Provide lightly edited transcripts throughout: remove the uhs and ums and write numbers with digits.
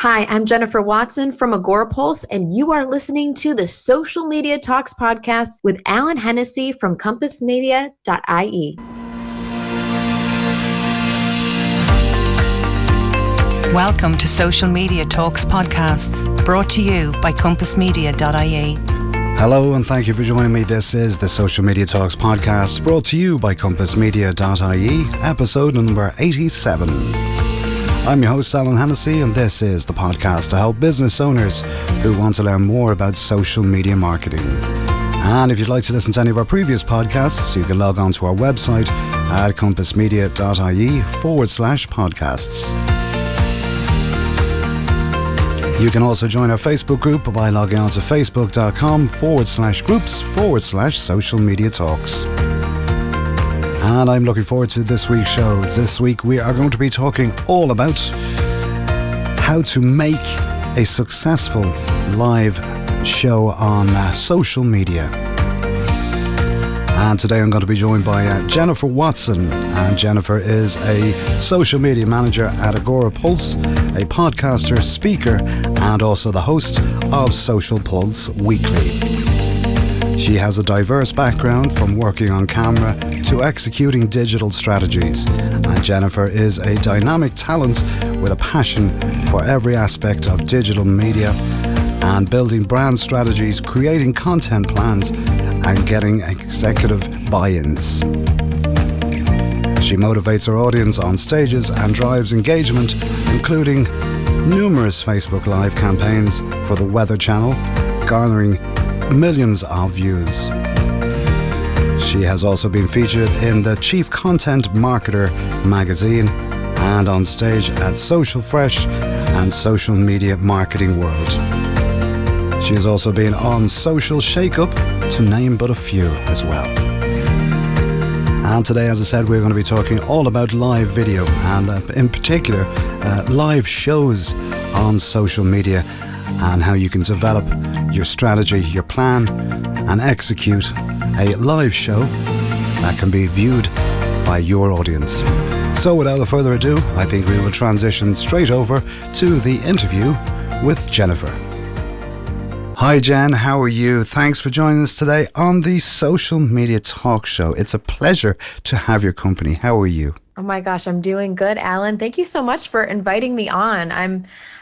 Hi, I'm Jennifer Watson from Agorapulse, and you are listening to the Social Media Talks podcast with Alan Hennessy from compassmedia.ie. Welcome to Social Media Talks podcasts, brought to you by compassmedia.ie. Hello and thank you for joining me. This is the Social Media Talks podcast, brought to you by compassmedia.ie, episode number 87. I'm your host, Alan Hennessy, and this is the podcast to help business owners who want to learn more about social media marketing. And if you'd like to listen to any of our previous podcasts, you can log on to our website at compassmedia.ie/podcasts. You can also join our Facebook group by logging on to facebook.com/groups/social media talks. And I'm looking forward to this week's show. This week we are going to be talking all about how to make a successful live show on social media. And today I'm going to be joined by Jennifer Watson. And Jennifer is a social media manager at Agorapulse, a podcaster, speaker, and also the host of Social Pulse Weekly. She has a diverse background from working on camera to executing digital strategies. And Jennifer is a dynamic talent with a passion for every aspect of digital media and building brand strategies, creating content plans, and getting executive buy-ins. She motivates her audience on stages and drives engagement, including numerous Facebook Live campaigns for the Weather Channel, garnering millions of views. She has also been featured in the Chief Content Marketer magazine and on stage at Social Fresh and Social Media Marketing World. She has also been on Social Shake-Up, to name but a few as well. And today, as I said, we're going to be talking all about live video and in particular live shows on social media and how you can develop your strategy, your plan, and execute a live show that can be viewed by your audience. So without further ado, I think we will transition straight over to the interview with Jennifer. Hi Jen, how are you? Thanks for joining us today on the Social Media Talk Show. It's a pleasure to have your company. How are you? Oh my gosh, I'm doing good, Alan. Thank you so much for inviting me on.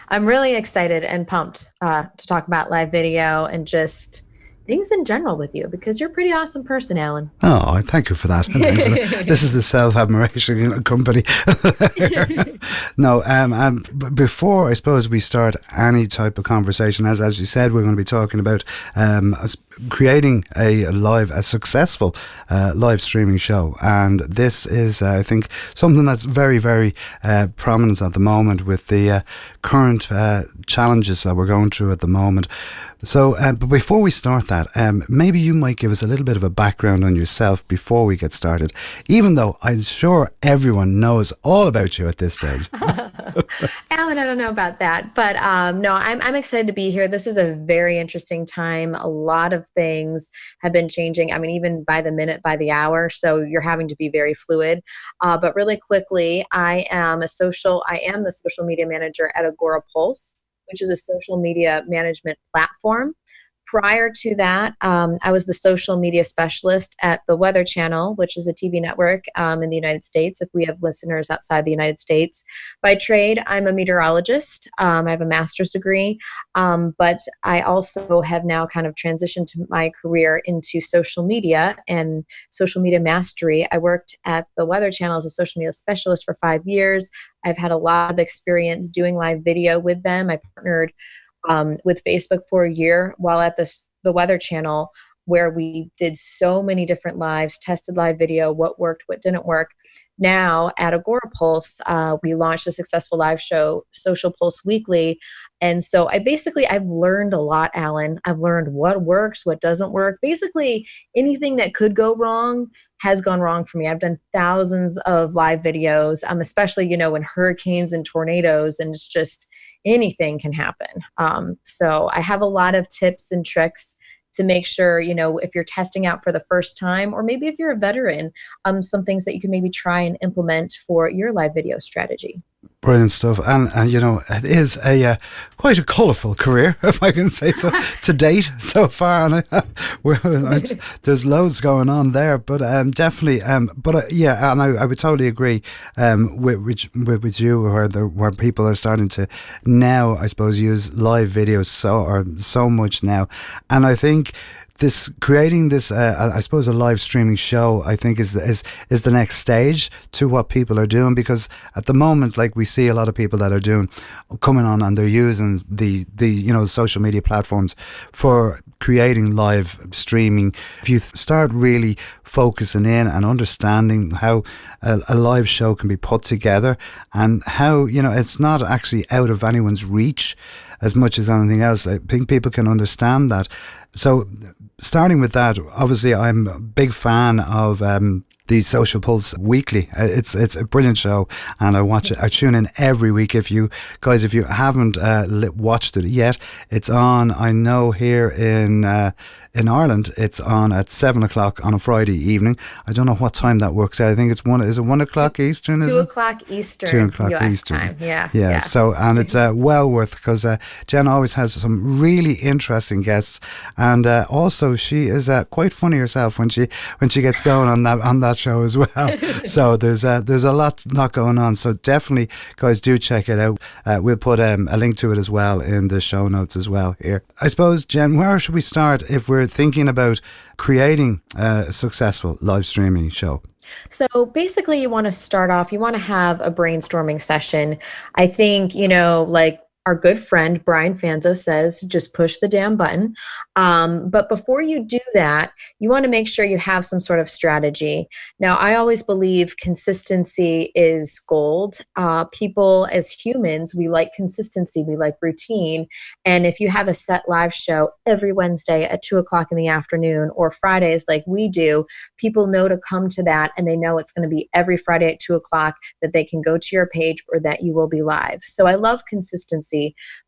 I'm really excited and pumped to talk about live video and just things in general with you because you're a pretty awesome person, Alan. Oh, thank you for that. This is the self-admiration company. No, before I suppose we start any type of conversation, as you said, we're going to be talking about creating a successful live streaming show, and this is, I think, something that's very, very prominent at the moment with the current challenges that we're going through at the moment. So, but before we start that, maybe you might give us a little bit of a background on yourself before we get started, even though I'm sure everyone knows all about you at this stage. Alan, I don't know about that, but no, I'm excited to be here. This is a very interesting time. A lot of things have been changing. I mean, even by the minute, by the hour. So you're having to be very fluid. But really quickly, I am the social media manager at Agorapulse, which is a social media management platform. Prior to that, I was the social media specialist at the Weather Channel, which is a TV network in the United States, if we have listeners outside the United States. By trade, I'm a meteorologist. I have a master's degree, but I also have now kind of transitioned to my career into social media and social media mastery. I worked at the Weather Channel as a social media specialist for 5 years. I've had a lot of experience doing live video with them. I partnered with Facebook for a year while at the Weather Channel, where we did so many different lives, tested live video, what worked, what didn't work. Now at Agorapulse, we launched a successful live show, Social Pulse Weekly. And so I've learned a lot, Alan. I've learned what works, what doesn't work. Basically, anything that could go wrong has gone wrong for me. I've done thousands of live videos, especially, in hurricanes and tornadoes, and it's just anything can happen. So I have a lot of tips and tricks to make sure, if you're testing out for the first time, or maybe if you're a veteran, some things that you can maybe try and implement for your live video strategy. Brilliant stuff, and it is a quite a colourful career, if I can say so, to date so far. And there's loads going on there, but definitely, yeah, and I would totally agree with you, where people are starting to now, I suppose, use live videos so much now, and I think creating this, I suppose, a live streaming show, I think is the next stage to what people are doing, because at the moment, like, we see a lot of people that are coming on and they're using the social media platforms for creating live streaming. If you start really focusing in and understanding how a live show can be put together, and how, it's not actually out of anyone's reach as much as anything else, I think people can understand that. So starting with that, obviously I'm a big fan of the Social Pulse Weekly. It's a brilliant show, and I watch it. I tune in every week. If you haven't watched it yet, it's on. I know here in Ireland, it's on at 7:00 on a Friday evening. I don't know what time that works out. I think it's Is it 1:00 Eastern? 2:00 Eastern. 2:00 US Eastern. time. Yeah. Yeah. So, and it's well worth, because Jen always has some really interesting guests, and also she is quite funny herself when she gets going on that show as well. So there's a lot going on. So definitely, guys, do check it out. We'll put a link to it as well in the show notes as well here. I suppose, Jen, where should we start if we're thinking about creating a successful live streaming show? So basically, you want to have a brainstorming session. I think, like our good friend Brian Fanzo says, just push the damn button. But before you do that, you want to make sure you have some sort of strategy. Now, I always believe consistency is gold. People as humans, we like consistency, we like routine. And if you have a set live show every Wednesday at 2:00 in the afternoon, or Fridays like we do, people know to come to that, and they know it's going to be every Friday at 2:00, that they can go to your page, or that you will be live. So I love consistency.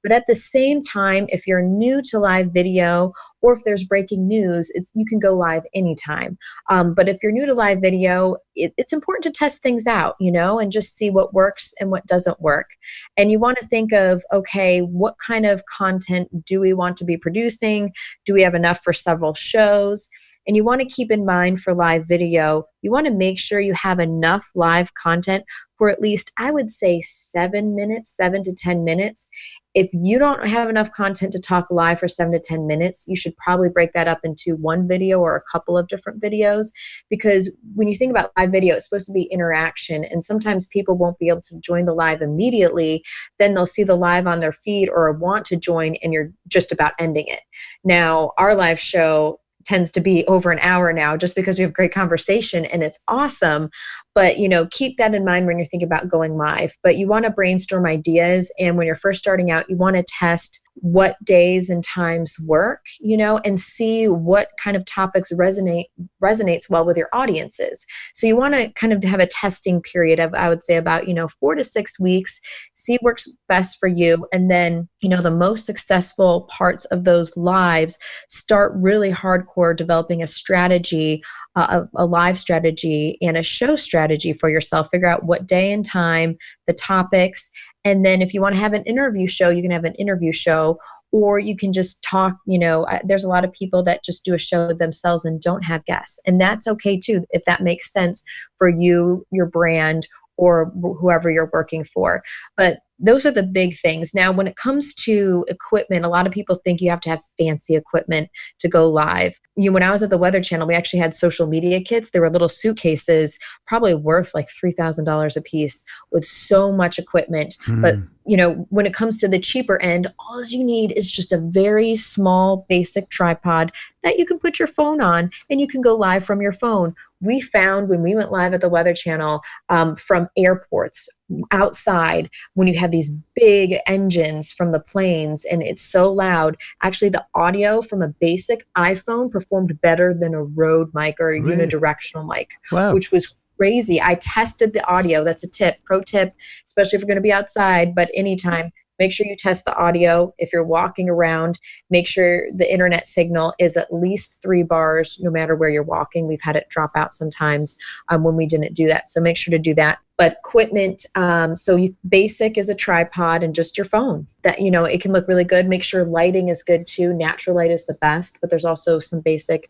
But at the same time, if you're new to live video, or if there's breaking news, you can go live anytime. But if you're new to live video, it's important to test things out, and just see what works and what doesn't work. And you want to think of, okay, what kind of content do we want to be producing? Do we have enough for several shows? And you want to keep in mind, for live video, you want to make sure you have enough live content for at least, I would say, 7 to 10 minutes. If you don't have enough content to talk live for 7 to 10 minutes, you should probably break that up into one video or a couple of different videos, because when you think about live video, it's supposed to be interaction, and sometimes people won't be able to join the live immediately. Then they'll see the live on their feed or want to join, and you're just about ending it. Now, our live show tends to be over an hour now, just because we have great conversation and it's awesome. But, keep that in mind when you're thinking about going live. But you want to brainstorm ideas. And when you're first starting out, you want to test what days and times work, and see what kind of topics resonates well with your audiences. So you want to kind of have a testing period of, I would say, about, 4 to 6 weeks, see what works best for you. And then, the most successful parts of those lives, start really hardcore developing a strategy, a live strategy and a show strategy for yourself. Figure out what day and time, the topics. And then if you want to have an interview show, you can have an interview show, or you can just talk. There's a lot of people that just do a show themselves and don't have guests. And that's okay too, if that makes sense for you, your brand, or whoever you're working for. But those are the big things. Now, when it comes to equipment, a lot of people think you have to have fancy equipment to go live. When I was at the Weather Channel, we actually had social media kits. They were little suitcases, probably worth like $3,000 a piece, with so much equipment. But when it comes to the cheaper end, all you need is just a very small, basic tripod that you can put your phone on, and you can go live from your phone. We found when we went live at the Weather Channel, from airports, outside, when you have these big engines from the planes and it's so loud, actually the audio from a basic iPhone performed better than a Rode mic or a unidirectional mic, which was crazy. I tested the audio. That's a pro tip, especially if you're going to be outside, but anytime. Make sure you test the audio. If you're walking around, make sure the internet signal is at least 3 bars, no matter where you're walking. We've had it drop out sometimes when we didn't do that. So make sure to do that. But equipment, basic is a tripod and just your phone. That, it can look really good. Make sure lighting is good too. Natural light is the best, but there's also some basic,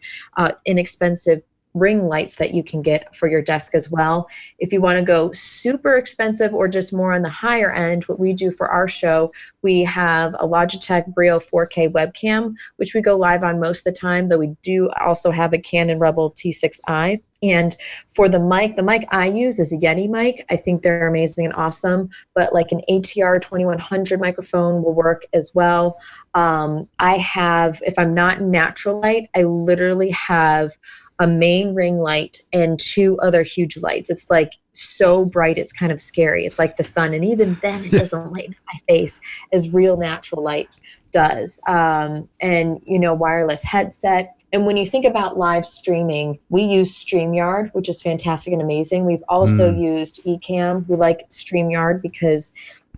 inexpensive ring lights that you can get for your desk as well. If you want to go super expensive or just more on the higher end, what we do for our show, we have a Logitech Brio 4K webcam, which we go live on most of the time, though we do also have a Canon Rebel T6i. And for the mic I use is a Yeti mic. I think they're amazing and awesome, but like an ATR 2100 microphone will work as well. If I'm not in natural light, I literally have a main ring light and two other huge lights. It's like so bright, it's kind of scary. It's like the sun. And even then it doesn't light my face as real natural light does. Wireless headset. And when you think about live streaming, we use StreamYard, which is fantastic and amazing. We've also used Ecamm. We like StreamYard because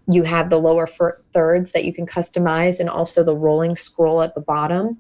you have the lower thirds that you can customize and also the rolling scroll at the bottom.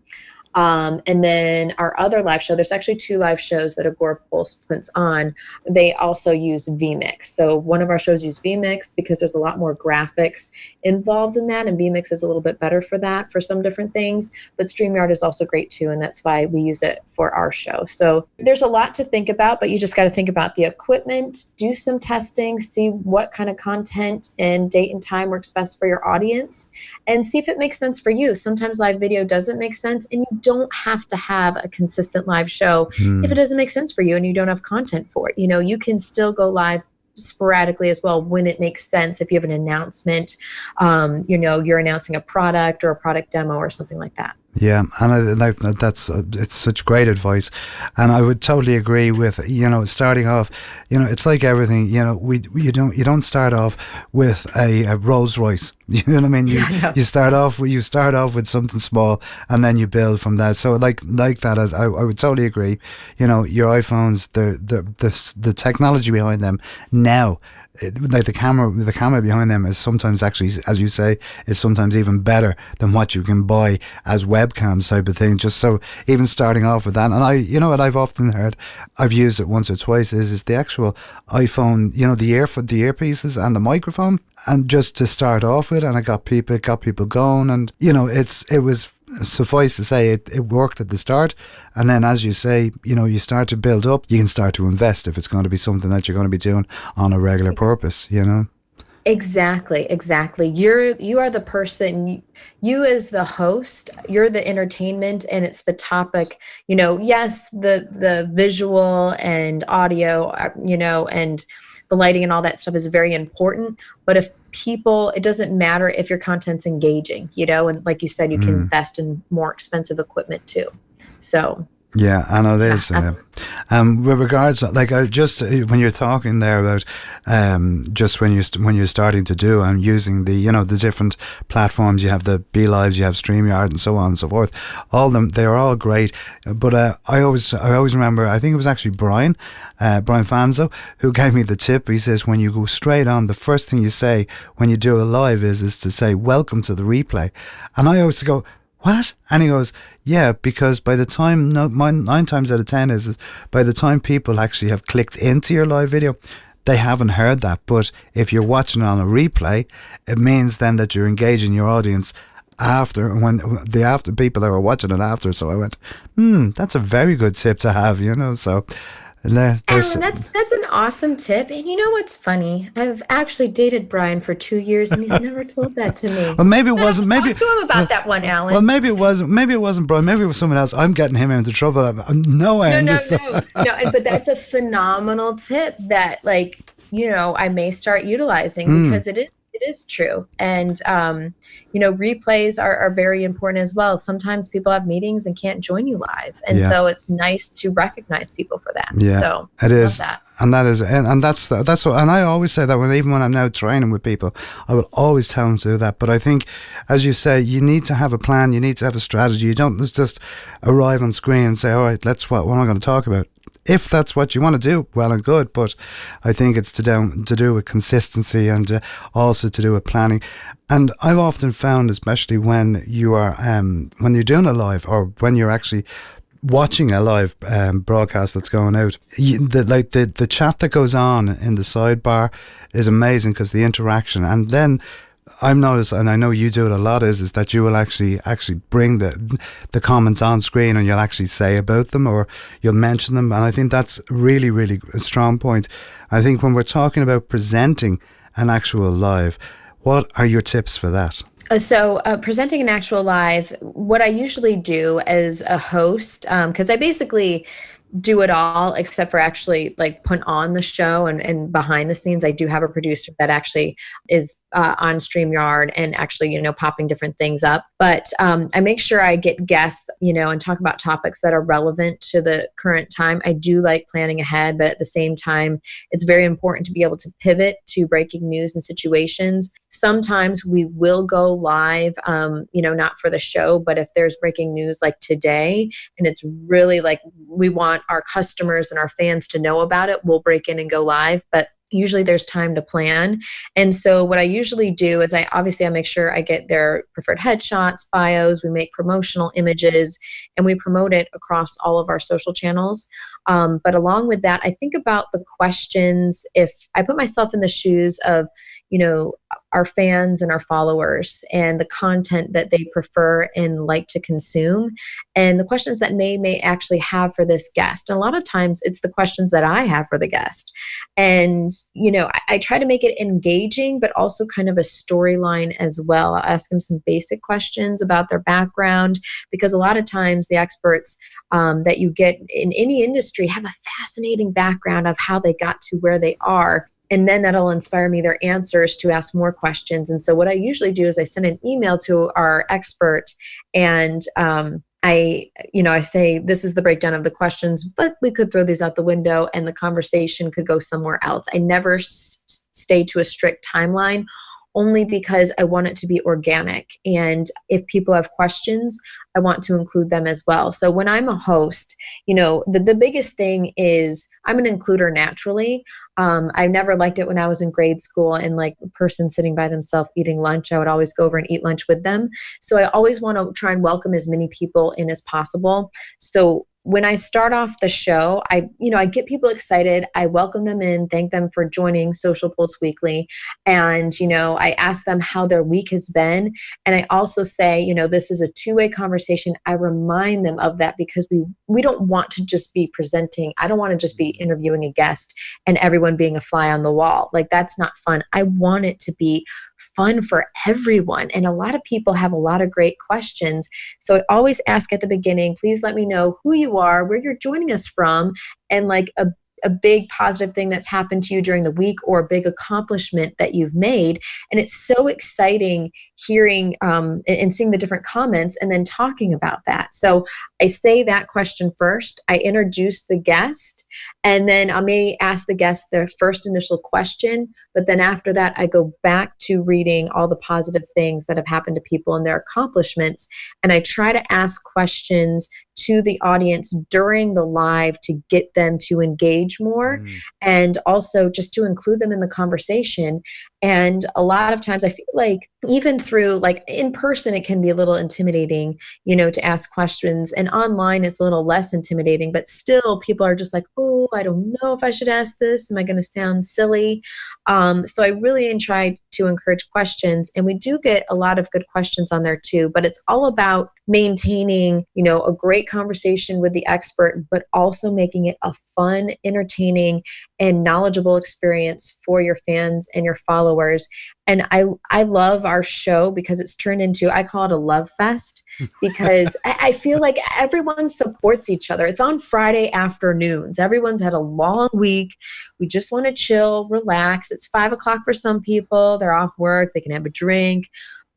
And then our other live show, there's actually 2 live shows that Agorapulse puts on. They also use vMix. So one of our shows use vMix because there's a lot more graphics involved in that. And vMix is a little bit better for that, for some different things. But StreamYard is also great too. And that's why we use it for our show. So there's a lot to think about, but you just got to think about the equipment, do some testing, see what kind of content and date and time works best for your audience, and see if it makes sense for you. Sometimes live video doesn't make sense, and you don't have to have a consistent live show if it doesn't make sense for you and you don't have content for it. You can still go live sporadically as well when it makes sense. If you have an announcement, you're announcing a product or a product demo or something like that. Yeah, and it's such great advice, and I would totally agree with starting off. It's like everything. You don't start off with a Rolls Royce. You know what I mean? You start off with something small, and then you build from that. So like that, as I would totally agree. Your iPhones, the technology behind them now. Like the camera behind them is sometimes actually, as you say, is sometimes even better than what you can buy as webcams type of thing. Just so even starting off with that, and what I've often heard, I've used it once or twice, is the actual iPhone, the earpieces and the microphone, and just to start off with, and it got people going, and it was. Suffice to say, it worked at the start, and then as you say, you start to build up. You can start to invest if it's going to be something that you're going to be doing on a regular purpose. Exactly. You are the person. You as the host, you're the entertainment, and it's the topic. Yes, the visual and audio, and the lighting and all that stuff is very important. But if it doesn't matter if your content's engaging, and like you said, you can invest in more expensive equipment too. So. Yeah, I know this. With regards, just when you're talking there about, just when you're starting to do and using the different platforms, you have the BeLives, you have StreamYard, and so on and so forth. All of them, they are all great. But I always remember, I think it was actually Brian Fanzo, who gave me the tip. He says when you go straight on, the first thing you say when you do a live is to say welcome to the replay, and I always go, what? And he goes, yeah, because by the time, 9 times out of 10 is by the time people actually have clicked into your live video, they haven't heard that. But if you're watching on a replay, it means then that you're engaging your audience after people that were watching it after. So I went, that's a very good tip to have, so... Alan, that's an awesome tip. And you know what's funny? I've actually dated Brian for 2 years, and he's never told that to me. Well, maybe it wasn't. Maybe talk to him about that one, Alan. Well, maybe it wasn't. Maybe it wasn't Brian. Maybe it was someone else. I'm getting him into trouble. No. But that's a phenomenal tip that, I may start utilizing because it is true. And, replays are very important as well. Sometimes people have meetings and can't join you live. And so it's nice to recognize people for that. Yeah, so it is. That. And that is, and that's what, and I always say that even when I'm now training with people, I will always tell them to do that. But I think, as you say, you need to have a plan. You need to have a strategy. You don't just arrive on screen and say, all right, what am I going to talk about? If that's what you want to do, well and good. But I think it's to do with consistency and also to do with planning. And I've often found, especially when you are when you're doing a live or when you're actually watching a live broadcast that's going out, the chat that goes on in the sidebar is amazing because the interaction. And then I've noticed, and I know you do it a lot, is that you will actually bring the comments on screen and you'll actually say about them or you'll mention them. And I think that's really, really a strong point. I think when we're talking about presenting an actual live, what are your tips for that? So presenting an actual live, what I usually do as a host, because I basically do it all except for actually like put on the show and behind the scenes. I do have a producer that actually is on StreamYard and actually, popping different things up. But I make sure I get guests, and talk about topics that are relevant to the current time. I do like planning ahead, but at the same time, it's very important to be able to pivot to breaking news and situations. Sometimes we will go live, not for the show, but if there's breaking news like today, and it's really like we want our customers and our fans to know about it, we'll break in and go live. But usually there's time to plan. And so what I usually do is I make sure I get their preferred headshots, bios, we make promotional images, and we promote it across all of our social channels. But along with that, I think about the questions. If I put myself in the shoes of, our fans and our followers and the content that they prefer and like to consume, and the questions that may actually have for this guest. And a lot of times it's the questions that I have for the guest. And, I try to make it engaging, but also kind of a storyline as well. I'll ask them some basic questions about their background, because a lot of times the experts that you get in any industry have a fascinating background of how they got to where they are. And then that'll inspire me their answers to ask more questions. And so what I usually do is I send an email to our expert and I say, this is the breakdown of the questions, but we could throw these out the window and the conversation could go somewhere else. I never stay to a strict timeline, only because I want it to be organic. And if people have questions, I want to include them as well. So when I'm a host, the biggest thing is I'm an includer naturally. I never liked it when I was in grade school and like a person sitting by themselves eating lunch. I would always go over and eat lunch with them. So I always want to try and welcome as many people in as possible. So when I start off the show, I get people excited. I welcome them in, thank them for joining Social Pulse Weekly. And, I ask them how their week has been. And I also say, this is a two-way conversation. I remind them of that because we don't want to just be presenting. I don't want to just be interviewing a guest and everyone being a fly on the wall. Like, that's not fun. I want it to be fun for everyone. And a lot of people have a lot of great questions. So I always ask at the beginning, please let me know who you are, where you're joining us from, and like a big positive thing that's happened to you during the week or a big accomplishment that you've made. And it's so exciting hearing and seeing the different comments and then talking about that. So I say that question first. I introduce the guest, and then I may ask the guest their first initial question. But then after that, I go back to reading all the positive things that have happened to people and their accomplishments. And I try to ask questions to the audience during the live to get them to engage more and also just to include them in the conversation. And a lot of times I feel like even through like in person, it can be a little intimidating, to ask questions, and online it's a little less intimidating, but still people are just like, oh, I don't know if I should ask this. Am I going to sound silly? So I really try to encourage questions, and we do get a lot of good questions on there too, but it's all about maintaining, a great conversation with the expert, but also making it a fun, entertaining, and knowledgeable experience for your fans and your followers. And I love our show because it's turned into, I call it a love fest, because I feel like everyone supports each other. It's on Friday afternoons. Everyone's had a long week. We just want to chill, relax. It's 5:00 for some people. They're off work. They can have a drink.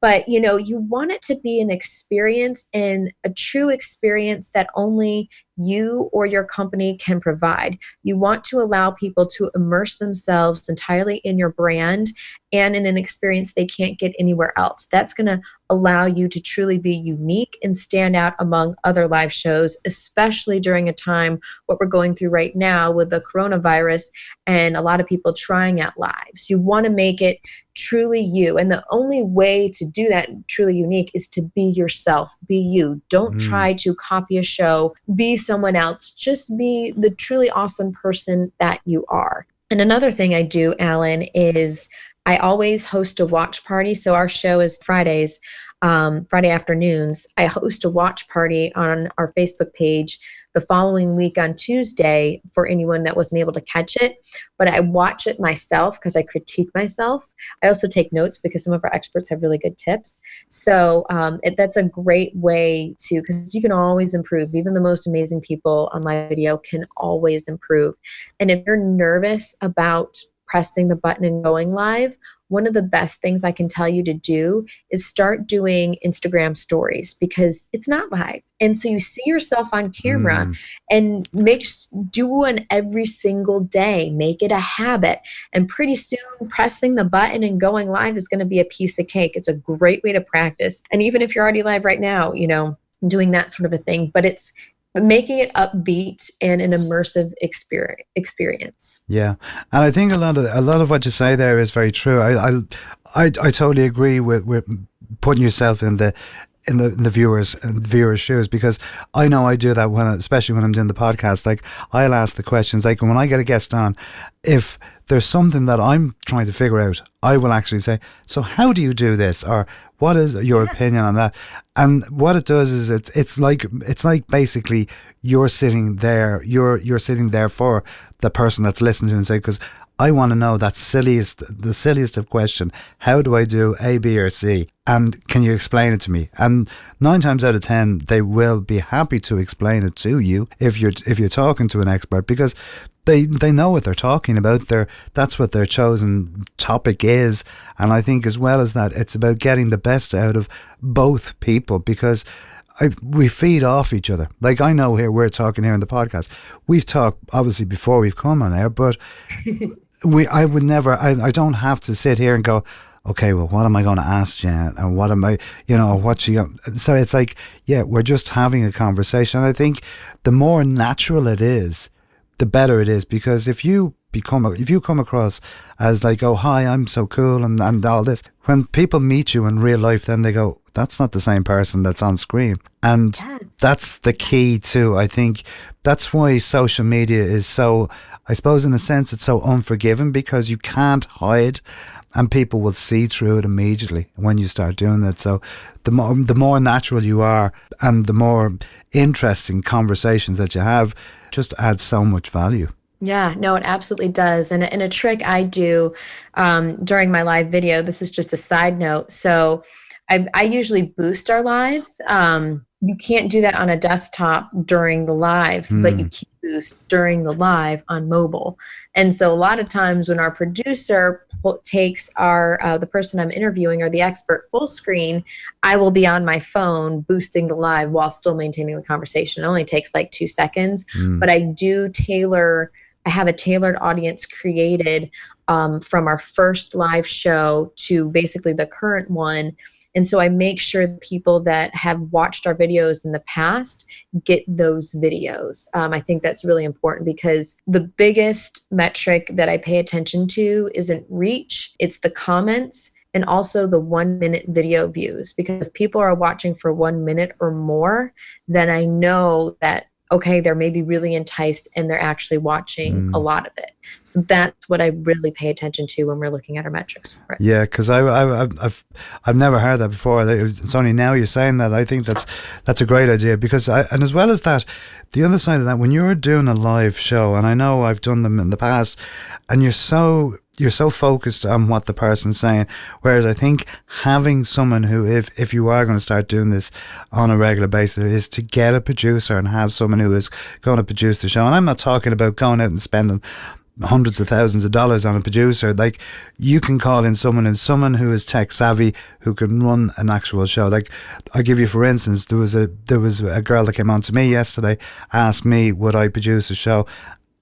But, you want it to be an experience, and a true experience that only you or your company can provide. You want to allow people to immerse themselves entirely in your brand and in an experience they can't get anywhere else. That's going to allow you to truly be unique and stand out among other live shows, especially during a time what we're going through right now with the coronavirus and a lot of people trying out lives. You want to make it truly you. And the only way to do that truly unique is to be yourself, be you. Don't try to copy a show, be someone else. Just be the truly awesome person that you are. And another thing I do, Alan, is I always host a watch party. So our show is Fridays, Friday afternoons. I host a watch party on our Facebook page the following week on Tuesday for anyone that wasn't able to catch it. But I watch it myself because I critique myself. I also take notes because some of our experts have really good tips. So that's a great way to, because you can always improve. Even the most amazing people on live video can always improve. And if you're nervous about pressing the button and going live, one of the best things I can tell you to do is start doing Instagram stories because it's not live. And so you see yourself on camera and do one every single day. Make it a habit. And pretty soon pressing the button and going live is going to be a piece of cake. It's a great way to practice. And even if you're already live right now, doing that sort of a thing, but it's making it upbeat and an immersive experience. Yeah, and I think a lot of what you say there is very true. I totally agree with putting yourself in the viewers' shoes, because I know I do that especially when I'm doing the podcast. Like, I'll ask the questions, like when I get a guest on, if there's something that I'm trying to figure out, I will actually say, so how do you do this? Or what is your opinion on that? And what it does is it's like basically you're sitting there for the person that's listening to and say, because I want to know the silliest of question. How do I do A, B, or C? And can you explain it to me? And 9 times out of 10, they will be happy to explain it to you if you're talking to an expert, because they know what they're talking about. That's what their chosen topic is. And I think as well as that, it's about getting the best out of both people, because we feed off each other. Like, I know here, we're talking here in the podcast. We've talked obviously before we've come on air, but I don't have to sit here and go, okay, well, what am I going to ask Jen? And what am I, so it's like, yeah, we're just having a conversation. And I think the more natural it is, the better it is, because if you come across as like, oh, hi, I'm so cool and all this, when people meet you in real life, then they go, that's not the same person that's on screen. And that's the key too. I think that's why social media is so, I suppose in a sense, it's so unforgiving, because you can't hide and people will see through it immediately when you start doing that. So the more natural you are and the more interesting conversations that you have, just adds so much value. Yeah, no, it absolutely does. And a trick I do during my live video, this is just a side note. So I usually boost our lives. You can't do that on a desktop during the live, but you can boost during the live on mobile. And so a lot of times when our producer takes the person I'm interviewing or the expert full screen, I will be on my phone boosting the live while still maintaining the conversation. It only takes like 2 seconds, but I have a tailored audience created from our first live show to basically the current one. And so I make sure the people that have watched our videos in the past get those videos. I think that's really important, because the biggest metric that I pay attention to isn't reach, it's the comments and also the 1 minute video views. Because if people are watching for 1 minute or more, then I know that, okay, they're maybe really enticed and they're actually watching a lot of it. So that's what I really pay attention to when we're looking at our metrics for it. Yeah, because I've never heard that before. It's only now you're saying that. I think that's a great idea, because and as well as that, the other side of that, when you're doing a live show, and I know I've done them in the past, and you're so focused on what the person's saying. Whereas I think having someone who, if you are going to start doing this on a regular basis, is to get a producer and have someone who is going to produce the show. And I'm not talking about going out and spending hundreds of thousands of dollars on a producer. Like, you can call in someone who is tech savvy, who can run an actual show. Like, I'll give you, for instance, there was a girl that came on to me yesterday, asked me would I produce a show.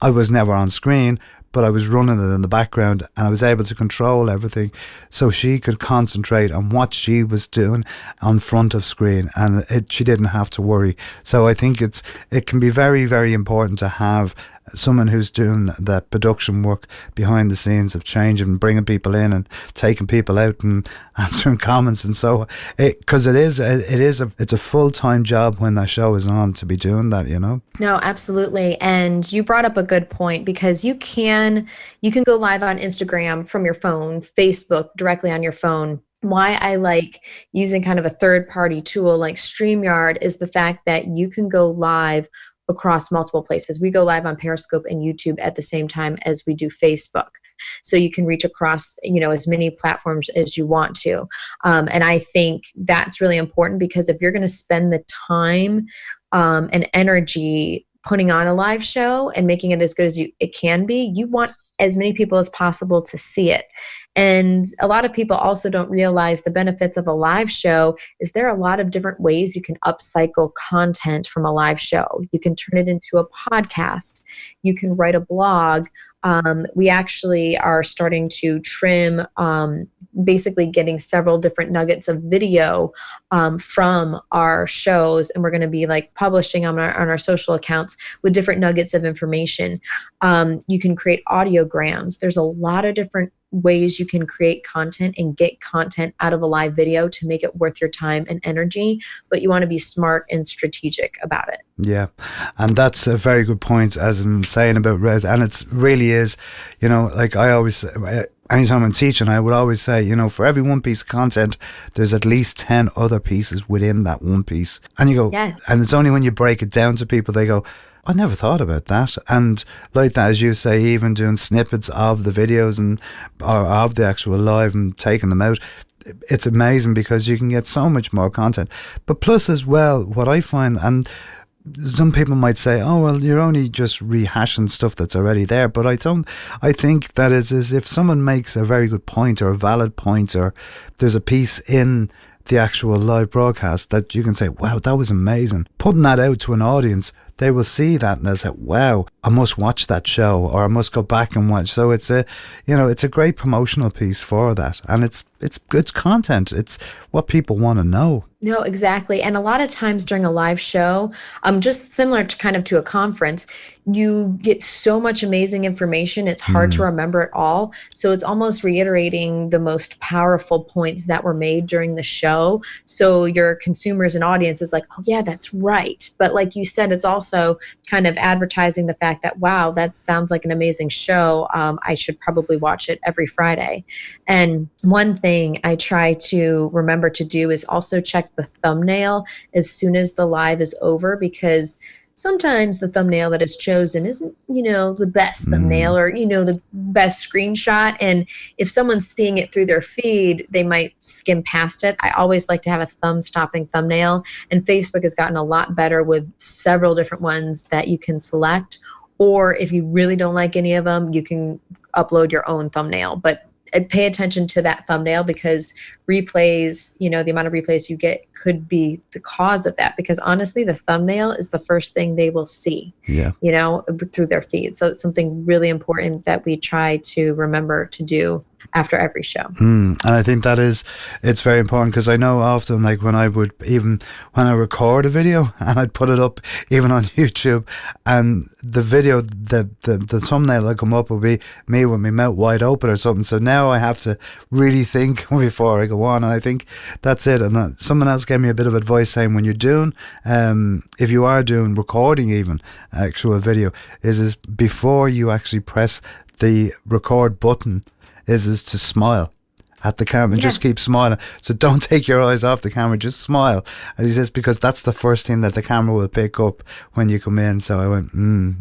I was never on screen, but I was running it in the background, and I was able to control everything so she could concentrate on what she was doing on front of screen, and she didn't have to worry. So I think it can be very, very important to have someone who's doing the production work behind the scenes of changing, bringing people in and taking people out and answering comments, and so because it's a full-time job when that show is on to be doing that, you know. No, absolutely. And you brought up a good point, because you can go live on Instagram from your phone, Facebook directly on your phone. Why I like using kind of a third-party tool like StreamYard is the fact that you can go live across multiple places. We go live on Periscope and YouTube at the same time as we do Facebook. So you can reach across, as many platforms as you want to. And I think that's really important, because if you're going to spend the time and energy putting on a live show and making it as good as it can be, you want as many people as possible to see it. And a lot of people also don't realize the benefits of a live show is there are a lot of different ways you can upcycle content from a live show. You can turn it into a podcast. You can write a blog. We actually are starting to trim, basically getting several different nuggets of video from our shows, and we're going to be like publishing on our social accounts with different nuggets of information. You can create audiograms. There's a lot of different ways you can create content and get content out of a live video to make it worth your time and energy, but you want to be smart and strategic about it. Yeah, and that's a very good point, as in saying about Red, and it really is, like I always, anytime I'm teaching, I would always say, for every one piece of content, there's at least 10 other pieces within that one piece. And you go, yes. And it's only when you break it down to people, they go, I never thought about that. And like that, as you say, even doing snippets of the videos or of the actual live and taking them out, it's amazing, because you can get so much more content. But plus as well, what I find, and some people might say, oh, well, you're only just rehashing stuff that's already there. But I think that is if someone makes a very good point or a valid point, or there's a piece in the actual live broadcast that you can say, wow, that was amazing. Putting that out to an audience, they will see that and they'll say, wow, I must watch that show, or I must go back and watch. So it's a great promotional piece for that. And it's good content. It's what people want to know. No, exactly. And a lot of times during a live show, just similar to kind of to a conference, you get so much amazing information. It's hard to remember it all. So it's almost reiterating the most powerful points that were made during the show. So your consumers and audience is like, oh yeah, that's right. But like you said, it's also kind of advertising the fact that, wow, that sounds like an amazing show. I should probably watch it every Friday. And one thing I try to remember to do is also check the thumbnail as soon as the live is over, because sometimes the thumbnail that is chosen isn't, the best thumbnail or, the best screenshot. And if someone's seeing it through their feed, they might skim past it. I always like to have a thumb-stopping thumbnail. And Facebook has gotten a lot better with several different ones that you can select. Or if you really don't like any of them, you can upload your own thumbnail. But pay attention to that thumbnail, because replays, the amount of replays you get could be the cause of that, because honestly, the thumbnail is the first thing they will see, through their feed. So it's something really important that we try to remember to do after every show. And I think it's very important, because I know often, like when I record a video and I'd put it up even on YouTube, and the video, the thumbnail that come up will be me with my mouth wide open or something. So now I have to really think before I go on, and I think that's it. And someone else gave me a bit of advice saying, when you're doing, if you are doing recording, even actual video, is before you actually press the record button, is to smile at the camera and just keep smiling. So don't take your eyes off the camera, just smile. And he says, because that's the first thing that the camera will pick up when you come in. So I went,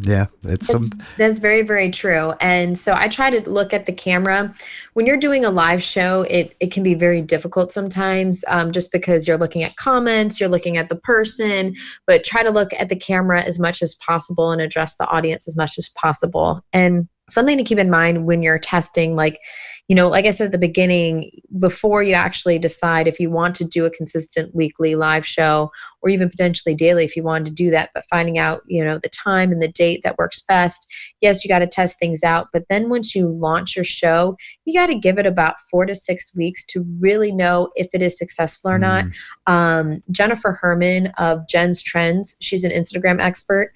that's very, very true. And so I try to look at the camera. When you're doing a live show, it can be very difficult sometimes, just because you're looking at comments, you're looking at the person, but try to look at the camera as much as possible and address the audience as much as possible. And something to keep in mind when you're testing, like, like I said at the beginning, before you actually decide if you want to do a consistent weekly live show or even potentially daily if you wanted to do that, but finding out, the time and the date that works best. Yes, you got to test things out, but then once you launch your show, you got to give it about 4 to 6 weeks to really know if it is successful or not. Jennifer Herman of Jen's Trends, she's an Instagram expert.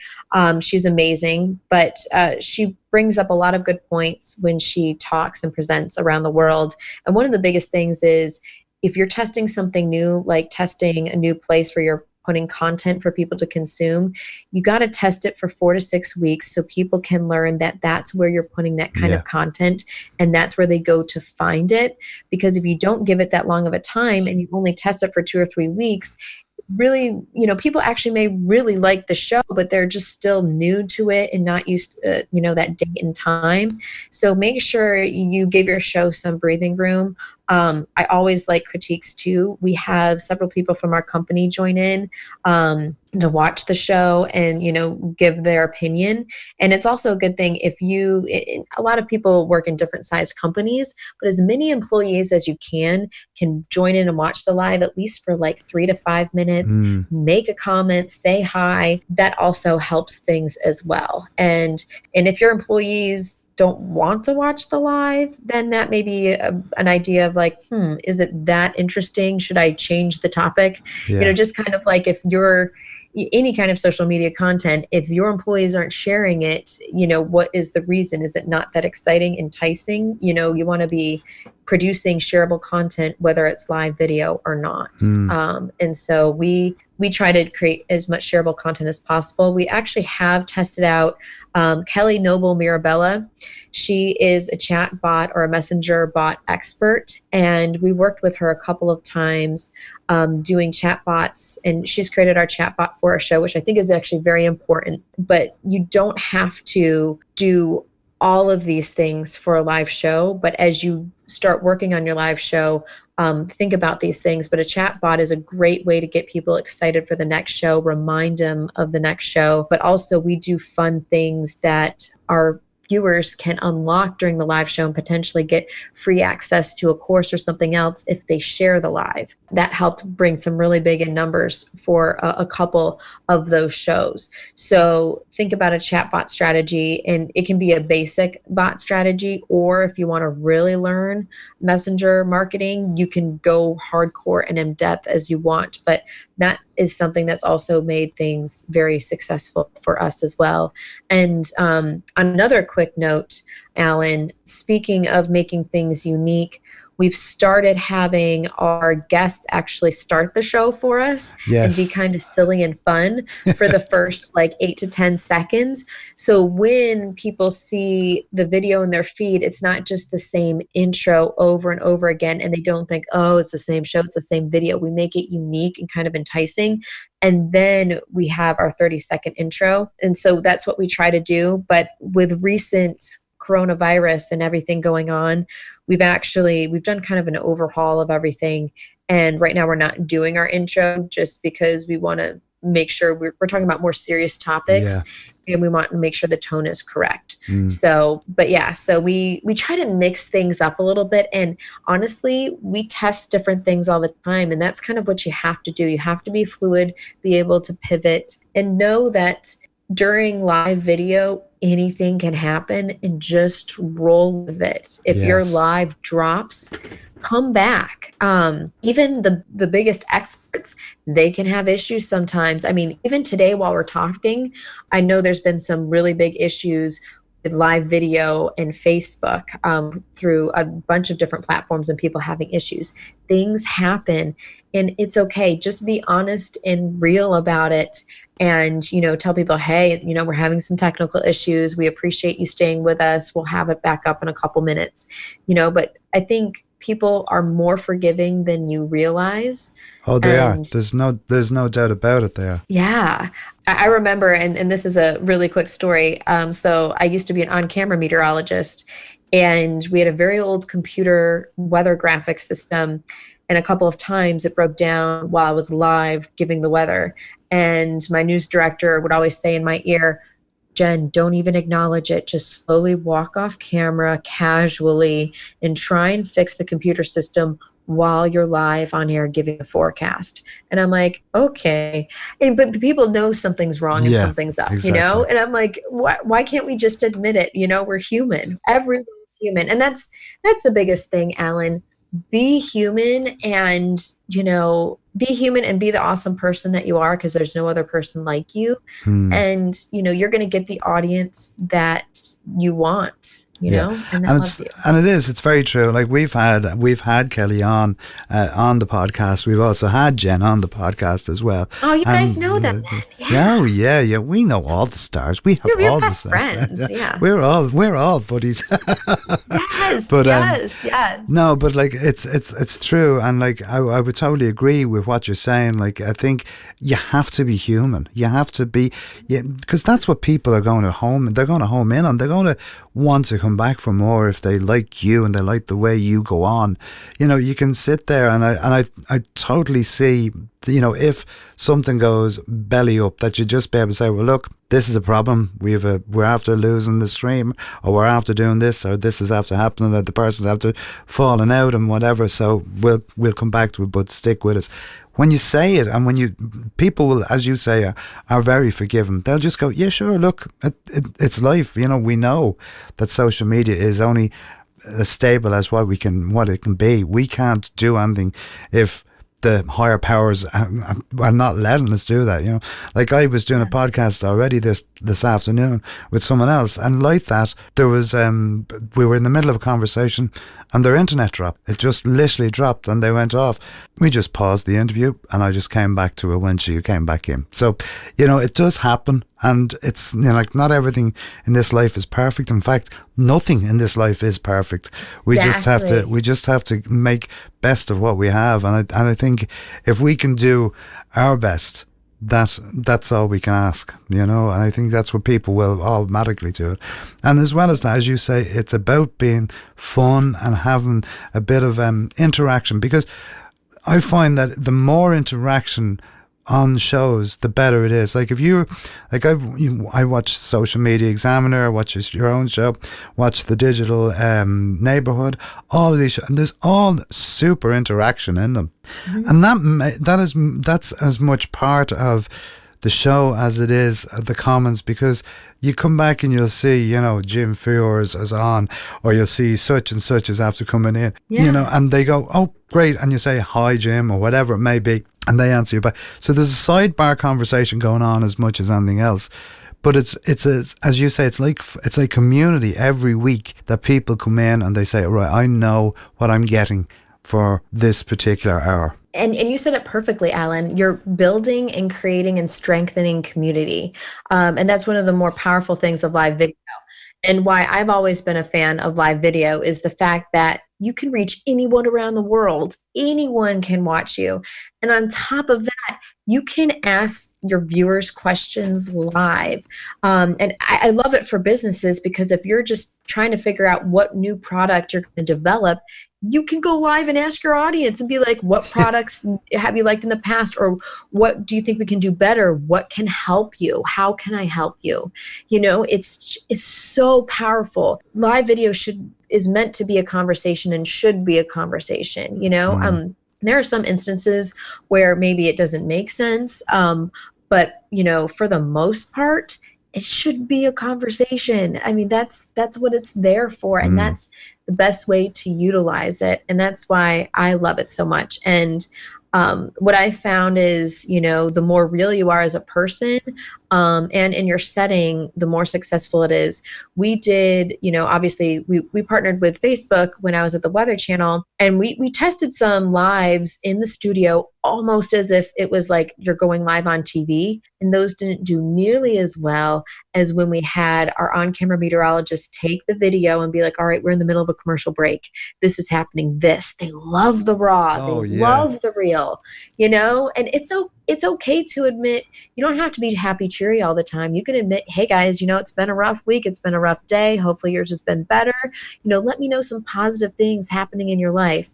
She's amazing, but she brings up a lot of good points when she talks and presents around the world. And one of the biggest things is if you're testing something new, like testing a new place where you're putting content for people to consume, you got to test it for 4 to 6 weeks so people can learn that that's where you're putting that kind of content and that's where they go to find it. Because if you don't give it that long of a time and you only test it for 2 or 3 weeks, really, people actually may really like the show, but they're just still new to it and not used to, that date and time. So make sure you give your show some breathing room. I always like critiques too. We have several people from our company join in to watch the show and, give their opinion. And it's also a good thing if a lot of people work in different sized companies, but as many employees as you can join in and watch the live, at least for like 3 to 5 minutes, make a comment, say hi. That also helps things as well. And if your employees don't want to watch the live, then that may be an idea of like, is it that interesting? Should I change the topic? Just kind of like if you're any kind of social media content, if your employees aren't sharing it, what is the reason? Is it not that exciting, enticing? You want to be producing shareable content, whether it's live video or not. And so we try to create as much shareable content as possible. We actually have tested out Kelly Noble Mirabella. She is a chat bot or a messenger bot expert, and we worked with her a couple of times doing chat bots, and she's created our chat bot for our show, which I think is actually very important. But you don't have to do all of these things for a live show, but as you start working on your live show, think about these things. But a chat bot is a great way to get people excited for the next show, remind them of the next show. But also we do fun things that our viewers can unlock during the live show and potentially get free access to a course or something else if they share the live. That helped bring some really big in numbers for a couple of those shows. So think about a chatbot strategy, and it can be a basic bot strategy, or if you want to really learn messenger marketing, you can go hardcore and in depth as you want. But that is something that's also made things very successful for us as well. And another quick note, Alan, speaking of making things unique, we've started having our guests actually start the show for us and be kind of silly and fun for the first like 8 to 10 seconds. So when people see the video in their feed, it's not just the same intro over and over again, and they don't think, oh, it's the same show, it's the same video. We make it unique and kind of enticing. And then we have our 30-second intro. And so that's what we try to do. But with recent coronavirus and everything going on, we've done kind of an overhaul of everything. And right now we're not doing our intro just because we want to make sure we're talking about more serious topics, and we want to make sure the tone is correct. So we try to mix things up a little bit. And honestly, we test different things all the time. And that's kind of what you have to do. You have to be fluid, be able to pivot, and know that during live video, anything can happen, and just roll with it. If your live drops, come back. Even the biggest experts, they can have issues sometimes. I mean, even today while we're talking, I know there's been some really big issues with live video and Facebook through a bunch of different platforms and people having issues. Things happen, and it's okay. Just be honest and real about it. And, tell people, hey, we're having some technical issues. We appreciate you staying with us. We'll have it back up in a couple minutes, but I think people are more forgiving than you realize. Oh, they are. There's no doubt about it there. Yeah. I remember, and this is a really quick story. So I used to be an on-camera meteorologist, and we had a very old computer weather graphics system. And a couple of times it broke down while I was live giving the weather. And my news director would always say in my ear, Jen, don't even acknowledge it. Just slowly walk off camera casually and try and fix the computer system while you're live on air giving a forecast. And I'm like, okay. But people know something's wrong and Yeah, something's up, exactly. And I'm like, why can't we just admit it? We're human. Everyone's human. And that's the biggest thing, Alan. Be human and, be human and be the awesome person that you are, because there's no other person like you. Hmm. And, you're going to get the audience that you want, Yeah, and that and loves you. it's very true. Like we've had Kelly on the podcast. We've also had Jen on the podcast as well. Oh, you guys know And them then. yeah, oh, Yeah. yeah. We know all the stars. We have You're all the best stars. friends. Yeah. We're all buddies. Yes, But yes. no, but like it's true, and like I would totally agree with what you're saying. Like I think you have to be human. You have to be, because that's what people are going to home. They're going to home in on. They're going to want to come back for more if they like you and they like the way you go on. You can sit there, and I totally see. If something goes belly up, that you just be able to say, well, look, this is a problem. We're after losing the stream, or we're after doing this, or this is after happening, that the person's after falling out and whatever. So we'll come back to it, but stick with us. When you say it, and people will, as you say, are very forgiving. They'll just go, yeah, sure, look, it's life. We know that social media is only as stable as what it can be. We can't do anything if the higher powers are not letting us do that. Like I was doing a podcast already this afternoon with someone else, and like that, there was we were in the middle of a conversation, and their internet dropped. It just literally dropped, and they went off. We just paused the interview, and I just came back to her when she came back in. So, it does happen, and it's like not everything in this life is perfect. In fact, nothing in this life is perfect. We just have to make best of what we have, and I think if we can do our best, that's all we can ask, and I think that's what people will automatically do it. And as well as that, as you say, it's about being fun and having a bit of interaction, because I find that the more interaction on shows, the better it is. Like if I watch Social Media Examiner, watch your own show, watch the Digital Neighborhood, all of these shows, and there's all super interaction in them, and that's as much part of the show as it is the comments, because you come back and you'll see, Jim Fiors is on, or you'll see such and such is after coming in, and they go, oh, great. And you say, hi, Jim, or whatever it may be, and they answer you back. So there's a sidebar conversation going on as much as anything else. But it's as you say, it's like community every week, that people come in and they say, right, I know what I'm getting for this particular hour. And you said it perfectly, Alan. You're building and creating and strengthening community. And that's one of the more powerful things of live video. And why I've always been a fan of live video is the fact that you can reach anyone around the world. Anyone can watch you. And on top of that, you can ask your viewers questions live. And I love it for businesses, because if you're just trying to figure out what new product you're going to develop, you can go live and ask your audience and be like, what products have you liked in the past? Or what do you think we can do better? What can help you? How can I help you? It's so powerful. Live video is meant to be a conversation and should be a conversation, There are some instances where maybe it doesn't make sense. But for the most part, it should be a conversation. I mean, that's what it's there for. And that's the best way to utilize it. And that's why I love it so much. And what I found is, the more real you are as a person, and in your setting, the more successful it is. We did, obviously we partnered with Facebook when I was at the Weather Channel, and we tested some lives in the studio, almost as if it was like you're going live on TV. And those didn't do nearly as well as when we had our on-camera meteorologist take the video and be like, all right, we're in the middle of a commercial break. This is happening. They love the raw. Love the real, and it's okay to admit you don't have to be happy, cheery all the time. You can admit, hey guys, it's been a rough week. It's been a rough day. Hopefully yours has been better. Let me know some positive things happening in your life.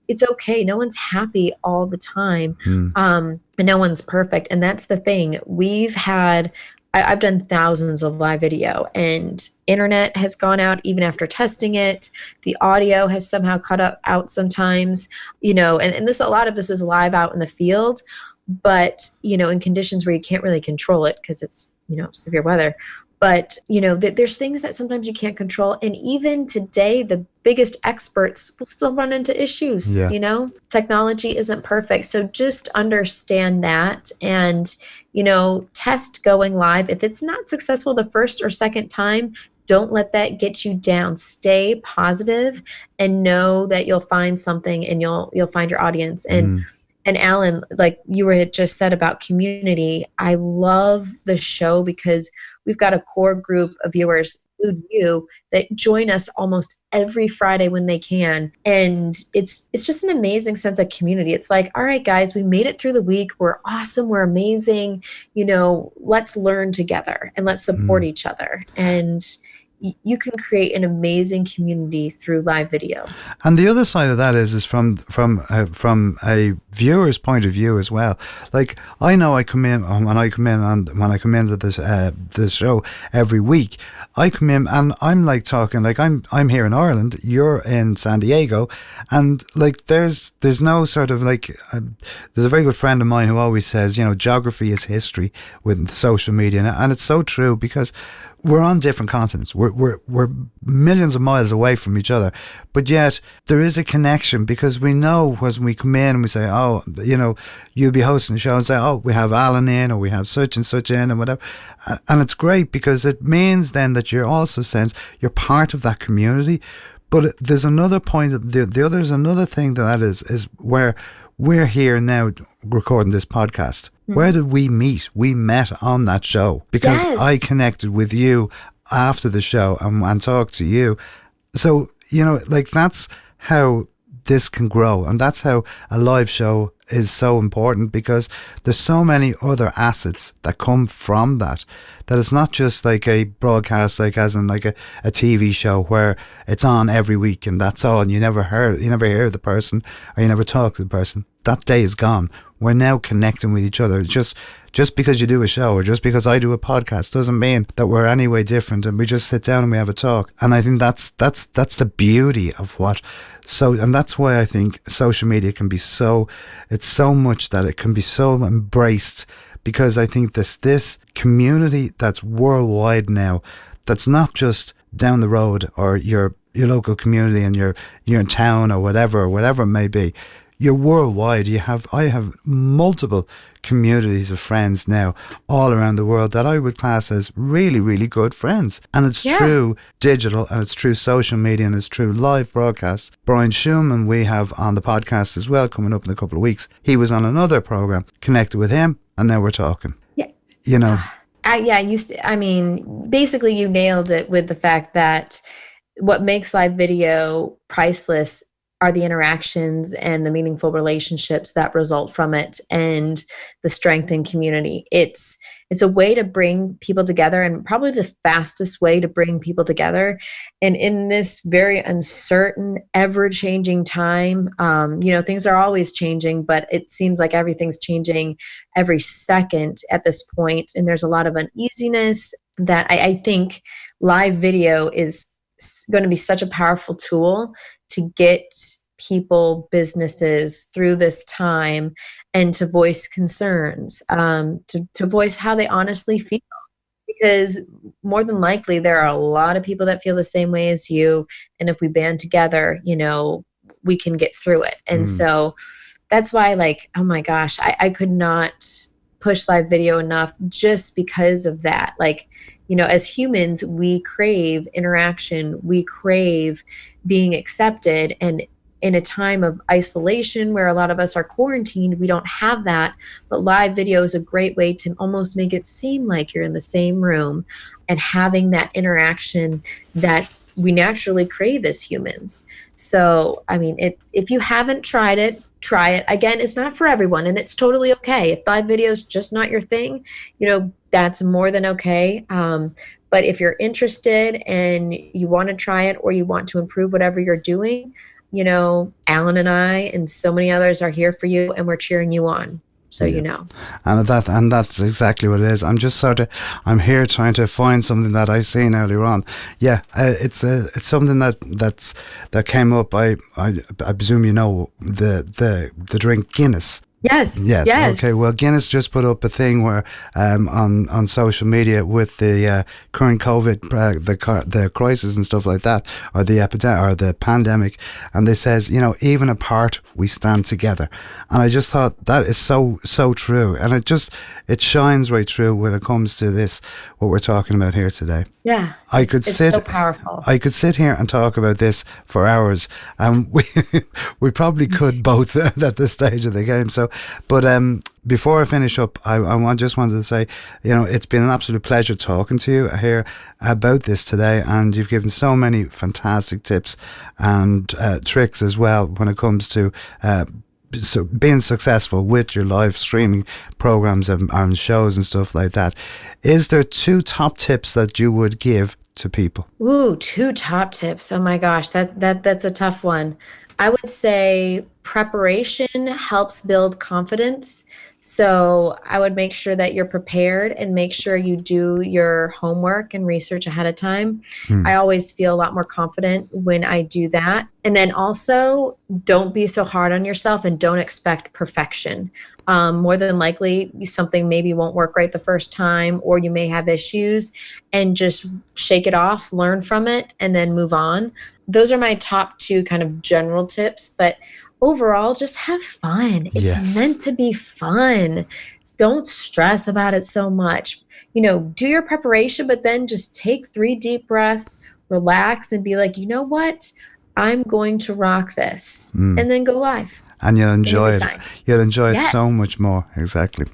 It's okay. No one's happy all the time. And no one's perfect. And that's the thing. We've had I've done thousands of live video, and internet has gone out even after testing it. The audio has somehow cut out sometimes, and this, a lot of this is live out in the field, but, in conditions where you can't really control it because it's, severe weather. But, there's things that sometimes you can't control. And even today, the biggest experts will still run into issues, Technology isn't perfect. So just understand that and, test going live. If it's not successful the first or second time, don't let that get you down. Stay positive and know that you'll find something and you'll find your audience. And Alan, like you had just said about community, I love the show because we've got a core group of viewers, include you, that join us almost every Friday when they can. And it's just an amazing sense of community. It's like, all right, guys, we made it through the week. We're awesome. We're amazing. Let's learn together and let's support each other. And you can create an amazing community through live video. And the other side of that is from a viewer's point of view as well. Like, I know I come in when I come into this show every week, I come in and I'm like talking, like I'm here in Ireland, you're in San Diego, and like there's no sort of like there's a very good friend of mine who always says, geography is history with social media, and it's so true because we're on different continents. We're millions of miles away from each other, but yet there is a connection because we know when we come in and we say, oh, you'll be hosting the show and say, oh, we have Alan in or we have such and such in and whatever. And it's great because it means then that you're also sense you're part of that community. But there's another point, there's another thing that is where we're here now recording this podcast. Where did we meet? We met on that show because I connected with you after the show and talked to you. So, like that's how this can grow. And that's how a live show is so important because there's so many other assets that come from that it's not just like a broadcast, like as in like a TV show where it's on every week and that's all. And you never hear the person or you never talk to the person. That day is gone. We're now connecting with each other. Just because you do a show or just because I do a podcast doesn't mean that we're any way different, and we just sit down and we have a talk. And I think that's the beauty of and that's why I think social media can be it's so much that it can be so embraced, because I think this community that's worldwide now, that's not just down the road or your local community and you're in town or whatever it may be. You're worldwide. I have multiple communities of friends now all around the world that I would class as really, really good friends. And it's true digital, and it's true social media, and it's true live broadcasts. Brian Schumann we have on the podcast as well coming up in a couple of weeks. He was on another program, connected with him, and now we're talking. Yes. Basically you nailed it with the fact that what makes live video priceless are the interactions and the meaningful relationships that result from it, and the strength in community. It's a way to bring people together, and probably the fastest way to bring people together. And in this very uncertain, ever-changing time, things are always changing, but it seems like everything's changing every second at this point. And there's a lot of uneasiness that I think live video is going to be such a powerful tool to get people, businesses through this time, and to voice concerns, to voice how they honestly feel. Because more than likely, there are a lot of people that feel the same way as you. And if we band together, we can get through it. And so that's why, like, oh my gosh, I could not push live video enough just because of that. Like, as humans, we crave interaction, we crave being accepted. And in a time of isolation where a lot of us are quarantined, we don't have that. But live video is a great way to almost make it seem like you're in the same room and having that interaction that we naturally crave as humans. So, if you haven't tried it, try it. Again, it's not for everyone, and it's totally okay. If live video is just not your thing, that's more than okay. But if you're interested and you want to try it, or you want to improve whatever you're doing, Alan and I and so many others are here for you, and we're cheering you on. So, you know. And that's exactly what it is. I'm here trying to find something that I seen earlier on. Yeah, it's something that came up. I presume you know the drink Guinness. Yes. Yes. Yes. Okay. Well, Guinness just put up a thing where on social media with the current COVID, the crisis and stuff like that, or the epidemic or the pandemic, and they says, even apart we stand together, and I just thought that is so true, and it shines right through when it comes to this what we're talking about here today. Yeah, it's so powerful. I could sit here and talk about this for hours, and we probably could both at this stage of the game. So, but before I finish up, I just wanted to say, it's been an absolute pleasure talking to you here about this today, and you've given so many fantastic tips and tricks as well when it comes to being successful with your live streaming programs and shows and stuff like that. Is there 2 top tips that you would give to people? Ooh, 2 top tips. Oh my gosh, that's a tough one. I would say preparation helps build confidence. So I would make sure that you're prepared and make sure you do your homework and research ahead of time. I always feel a lot more confident when I do that. And then also, don't be so hard on yourself and don't expect perfection. More than likely, something maybe won't work right the first time, or you may have issues, and just shake it off, learn from it, and then move on. Those are my top 2 kind of general tips. But overall, just have fun. It's meant to be fun. Don't stress about it so much. Do your preparation, but then just take 3 deep breaths, relax, and be like, you know what? I'm going to rock this, and then go live. And you'll enjoy it. You'll enjoy it so much more. Exactly.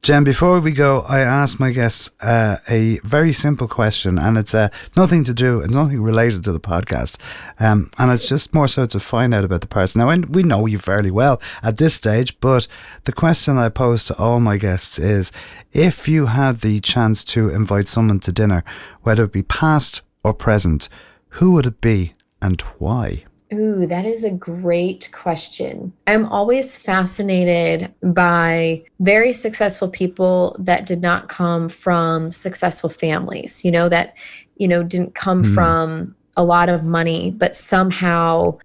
Jen, before we go, I ask my guests a very simple question, and it's nothing related to the podcast, and it's just more so to find out about the person. Now, we know you fairly well at this stage, but the question I pose to all my guests is, if you had the chance to invite someone to dinner, whether it be past or present, who would it be and why? Ooh, that is a great question. I'm always fascinated by very successful people that did not come from successful families, that, didn't come from a lot of money, but somehow,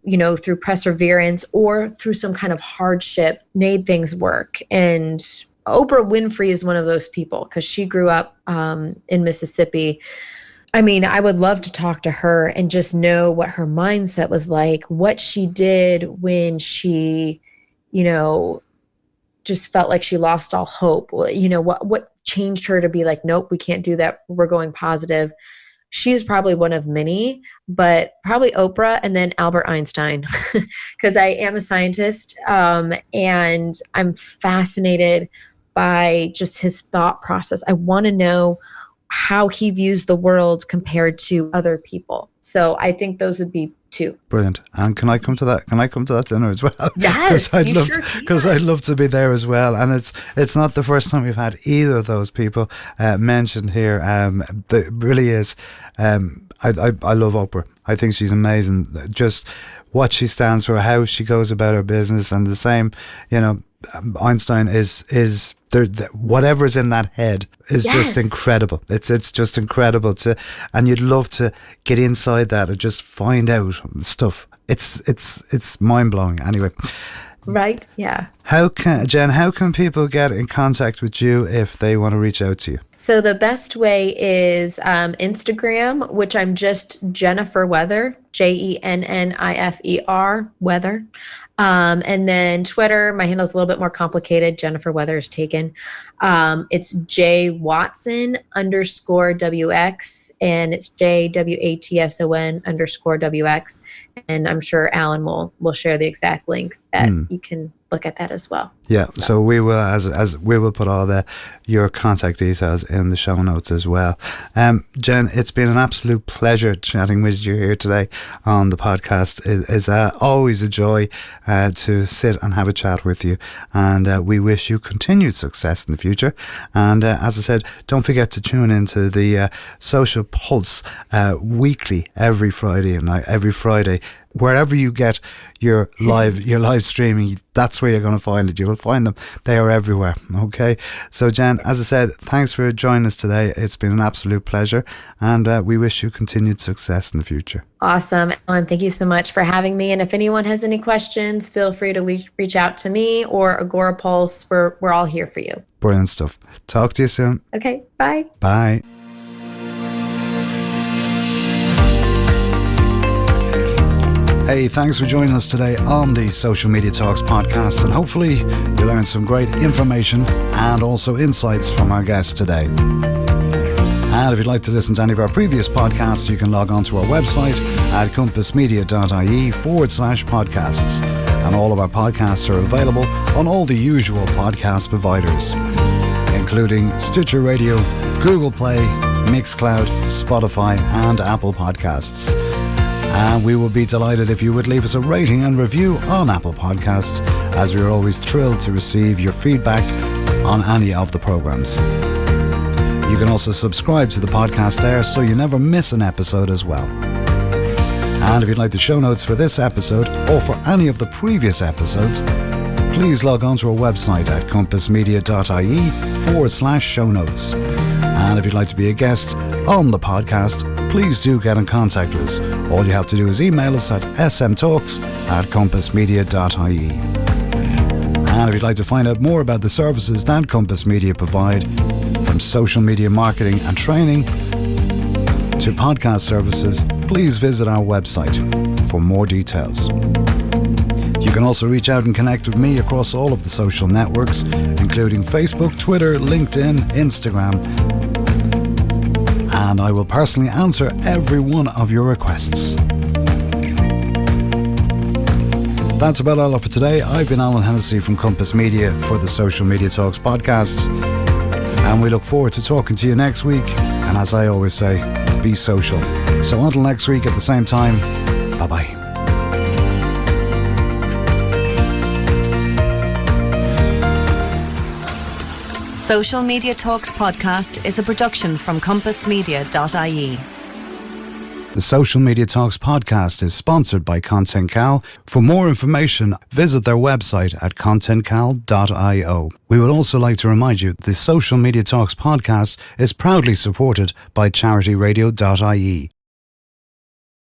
through perseverance or through some kind of hardship, made things work. And Oprah Winfrey is one of those people because she grew up in Mississippi. I mean, I would love to talk to her and just know what her mindset was like, what she did when she, just felt like she lost all hope. What changed her to be like, nope, we can't do that. We're going positive. She's probably one of many, but probably Oprah and then Albert Einstein, because I am a scientist and I'm fascinated by just his thought process. I want to know how he views the world compared to other people. So I think those would be 2. Brilliant. And can I come to that? Can I come to that dinner as well? Yes, because I'd love to be there as well. And it's not the first time we've had either of those people mentioned here. It really is. I love Oprah. I think she's amazing. Just what she stands for, how she goes about her business, and the same. Einstein is there. Whatever's in that head is just incredible. It's just incredible and you'd love to get inside that and just find out stuff. It's mind blowing. Anyway, right? Yeah. Jen, how can people get in contact with you if they want to reach out to you? So the best way is Instagram, which I'm just Jennifer Weather, JENNIFER Weather. And then Twitter, my handle is a little bit more complicated. Jennifer Weather is taken. It's JWatson_WX, and it's JWATSON_WX. And I'm sure Alan will share the exact links that you can look at that as well. Yeah, so we will as we will put all your contact details in the show notes as well. Jen, it's been an absolute pleasure chatting with you here today on the podcast. It's always a joy to sit and have a chat with you, and we wish you continued success in the future. And as I said, don't forget to tune into the Social Pulse weekly every Friday wherever you get your live streaming, that's where you're going to find it. You will find them. They are everywhere. Okay. So Jen, as I said, thanks for joining us today. It's been an absolute pleasure, and we wish you continued success in the future. Awesome. Alan, thank you so much for having me. And if anyone has any questions, feel free to reach out to me or Agorapulse. We're all here for you. Brilliant stuff. Talk to you soon. Okay. Bye. Bye. Hey, thanks for joining us today on the Social Media Talks podcast, and hopefully you learned some great information and also insights from our guests today. And if you'd like to listen to any of our previous podcasts, you can log on to our website at compassmedia.ie/podcasts. And all of our podcasts are available on all the usual podcast providers, including Stitcher Radio, Google Play, Mixcloud, Spotify, and Apple Podcasts. And we would be delighted if you would leave us a rating and review on Apple Podcasts, as we're always thrilled to receive your feedback on any of the programs. You can also subscribe to the podcast there so you never miss an episode as well. And if you'd like the show notes for this episode or for any of the previous episodes, please log on to our website at compassmedia.ie/show notes. And if you'd like to be a guest on the podcast, please do get in contact with us. All you have to do is email us at smtalks@compassmedia.ie. And if you'd like to find out more about the services that Compass Media provide, from social media marketing and training to podcast services, please visit our website for more details. You can also reach out and connect with me across all of the social networks, including Facebook, Twitter, LinkedIn, Instagram, and I will personally answer every one of your requests. That's about all for today. I've been Alan Hennessy from Compass Media for the Social Media Talks podcast, and we look forward to talking to you next week. And as I always say, be social. So until next week at the same time, bye-bye. Social Media Talks podcast is a production from compassmedia.ie. The Social Media Talks podcast is sponsored by ContentCal. For more information, visit their website at contentcal.io. We would also like to remind you the Social Media Talks podcast is proudly supported by charityradio.ie.